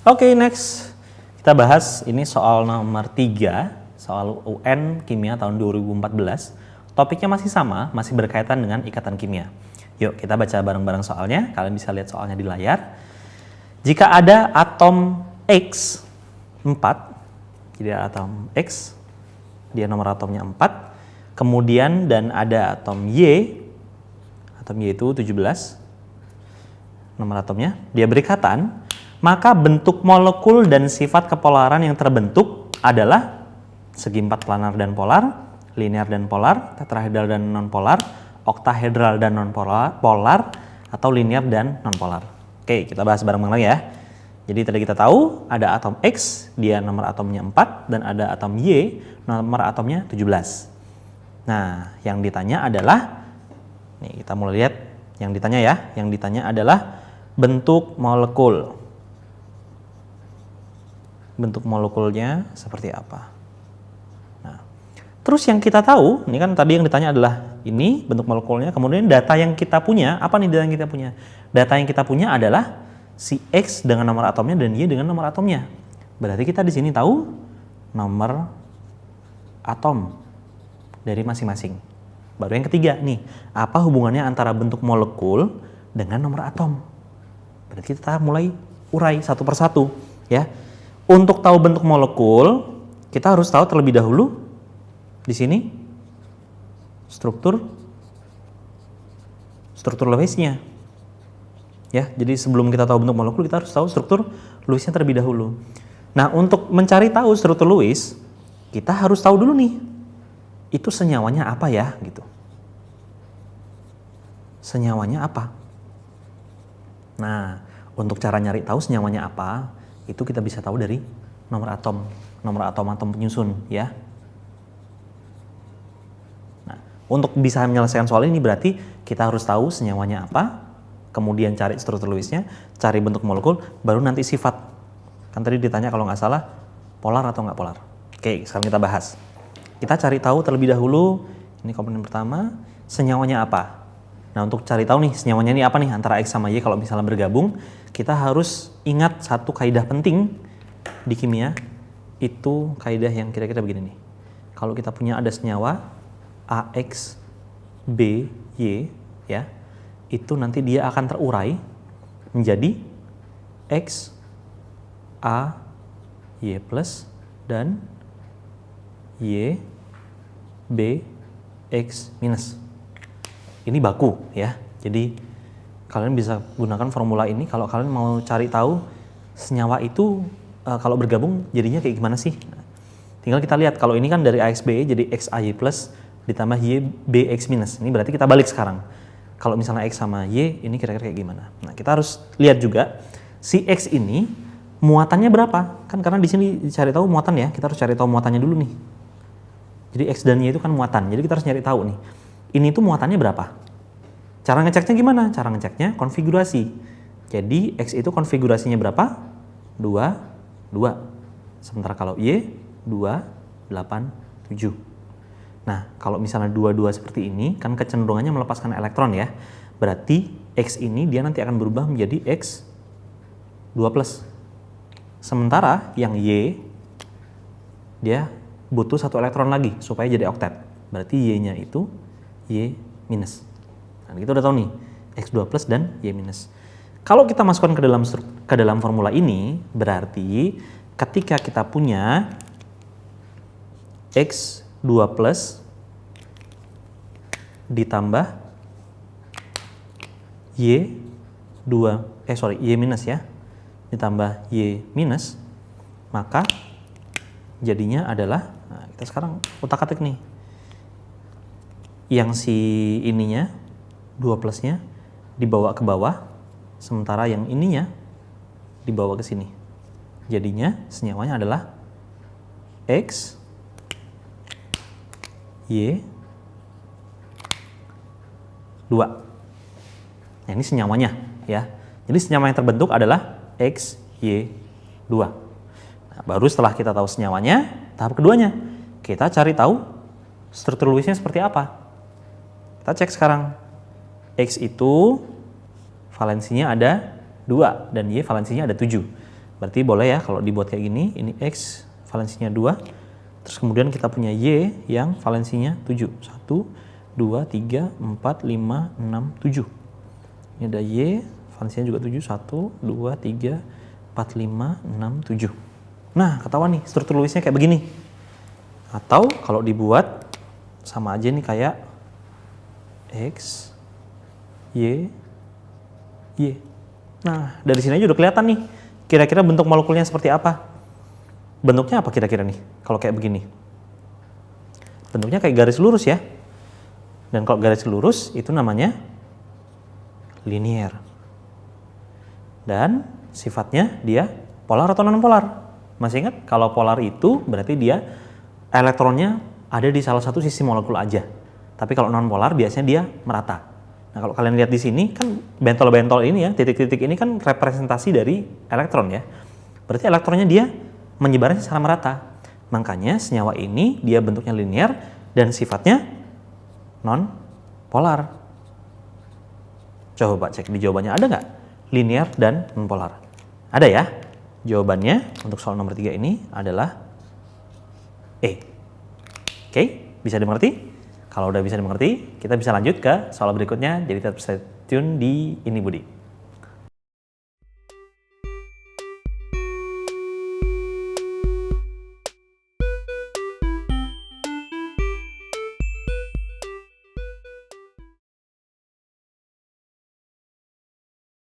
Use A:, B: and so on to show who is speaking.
A: Oke, next. Kita bahas ini soal nomor 3, soal UN Kimia tahun 2014. Topiknya masih sama, masih berkaitan dengan ikatan kimia. Yuk, kita baca bareng-bareng soalnya. Kalian bisa lihat soalnya di layar. Jika ada atom X 4, jadi atom X, dia nomor atomnya 4. Kemudian dan ada atom Y itu 17, nomor atomnya, dia berikatan, maka bentuk molekul dan sifat kepolaran yang terbentuk adalah segi 4 planar dan polar, linear dan polar, tetrahedral dan nonpolar, oktahedral dan nonpolar, atau linear dan nonpolar. Oke, kita bahas bareng-bareng ya. Jadi tadi kita tahu ada atom X, dia nomor atomnya 4, dan ada atom Y, nomor atomnya 17. Nah, yang ditanya adalah, nih kita mulai lihat yang ditanya ya. Yang ditanya adalah bentuk molekul. Bentuk molekulnya seperti apa? Nah, terus yang kita tahu, ini kan tadi yang ditanya adalah ini bentuk molekulnya, kemudian data yang kita punya, apa nih data yang kita punya? Data yang kita punya adalah si X dengan nomor atomnya dan Y dengan nomor atomnya. Berarti kita di sini tahu nomor atom dari masing-masing. Baru yang ketiga nih, apa hubungannya antara bentuk molekul dengan nomor atom? Berarti kita mulai urai satu persatu ya. Untuk tahu bentuk molekul, kita harus tahu terlebih dahulu di sini struktur Lewisnya. Ya, jadi sebelum kita tahu bentuk molekul, kita harus tahu struktur Lewisnya terlebih dahulu. Nah, untuk mencari tahu struktur Lewis, kita harus tahu dulu nih, itu senyawanya apa ya, gitu. Senyawanya apa? Nah, untuk cara nyari tahu senyawanya apa, itu kita bisa tahu dari nomor atom penyusun, ya. Nah, untuk bisa menyelesaikan soal ini berarti kita harus tahu senyawanya apa, kemudian cari struktur Lewisnya, cari bentuk molekul, baru nanti sifat. Kan tadi ditanya kalau nggak salah, polar atau nggak polar. Oke, sekarang kita bahas. Kita cari tahu terlebih dahulu, ini komponen pertama, senyawanya apa. Nah, untuk cari tahu nih, senyawanya ini apa nih antara X sama Y kalau misalnya bergabung, kita harus ingat satu kaidah penting di kimia, itu kaidah yang kira-kira begini nih. Kalau kita punya ada senyawa AX, B, Y, ya, itu nanti dia akan terurai menjadi X, A, Y plus, dan Y, B, X minus. Ini baku ya, jadi kalian bisa gunakan formula ini kalau kalian mau cari tahu senyawa itu kalau bergabung jadinya kayak gimana sih. Tinggal kita lihat, kalau ini kan dari AXB jadi XAY plus ditambah YBX minus, ini berarti kita balik sekarang. Kalau misalnya X sama Y, ini kira-kira kayak gimana? Nah, kita harus lihat juga si X ini muatannya berapa? Kan karena di sini dicari tahu muatan ya, kita harus cari tahu muatannya dulu nih. Jadi X dan Y itu kan muatan, jadi kita harus nyari tahu nih. Ini tuh muatannya berapa? Cara ngeceknya gimana? Cara ngeceknya konfigurasi. Jadi X itu konfigurasinya berapa? 2, 2. Sementara kalau Y, 2, 8, 7. Nah, kalau misalnya 2 seperti ini, kan kecenderungannya melepaskan elektron ya. Berarti X ini dia nanti akan berubah menjadi X 2+. Sementara yang Y, dia butuh 1 elektron lagi supaya jadi oktet. Berarti Y-nya itu Y minus. Nah, kita udah tahu nih, X 2+ dan Y minus. Kalau kita masukkan ke dalam formula ini, berarti ketika kita punya X 2+ ditambah Y minus ya, ditambah Y minus, maka jadinya adalah, nah kita sekarang utak-atik nih, yang si ininya 2+-nya dibawa ke bawah, sementara yang ininya dibawa ke sini. Jadinya senyawanya adalah X, Y, 2. Nah, ini senyawanya ya. Jadi senyawa yang terbentuk adalah X, Y, 2. Nah, baru setelah kita tahu senyawanya, tahap keduanya, kita cari tahu struktur Lewisnya seperti apa. Kita cek sekarang. X itu valensinya ada 2 dan Y valensinya ada 7. Berarti boleh ya kalau dibuat kayak gini, ini X valensinya 2, terus kemudian kita punya Y yang valensinya 7. 1, 2, 3, 4, 5, 6, 7. Ini ada Y, valensinya juga 7. 1, 2, 3, 4, 5, 6, 7. Nah, ketahuan nih struktur Lewisnya kayak begini. Atau kalau dibuat sama aja nih kayak X, Y, Y. Nah, dari sini aja udah kelihatan nih. Kira-kira bentuk molekulnya seperti apa? Bentuknya apa kira-kira nih kalau kayak begini? Bentuknya kayak garis lurus ya. Dan kalau garis lurus itu namanya linear. Dan sifatnya dia polar atau non-polar. Masih ingat? Kalau polar itu berarti dia elektronnya ada di salah satu sisi molekul aja. Tapi kalau non-polar biasanya dia merata. Nah, kalau kalian lihat di sini kan bentol-bentol ini ya, titik-titik ini kan representasi dari elektron ya. Berarti elektronnya dia menyebarnya secara merata. Makanya senyawa ini dia bentuknya linear dan sifatnya non-polar. Coba cek di jawabannya ada nggak linear dan non-polar? Ada ya? Jawabannya untuk soal nomor 3 ini adalah E. Oke, bisa dimengerti? Kalau udah bisa dimengerti, kita bisa lanjut ke soal berikutnya. Jadi tetap stay tune di Ini Budi.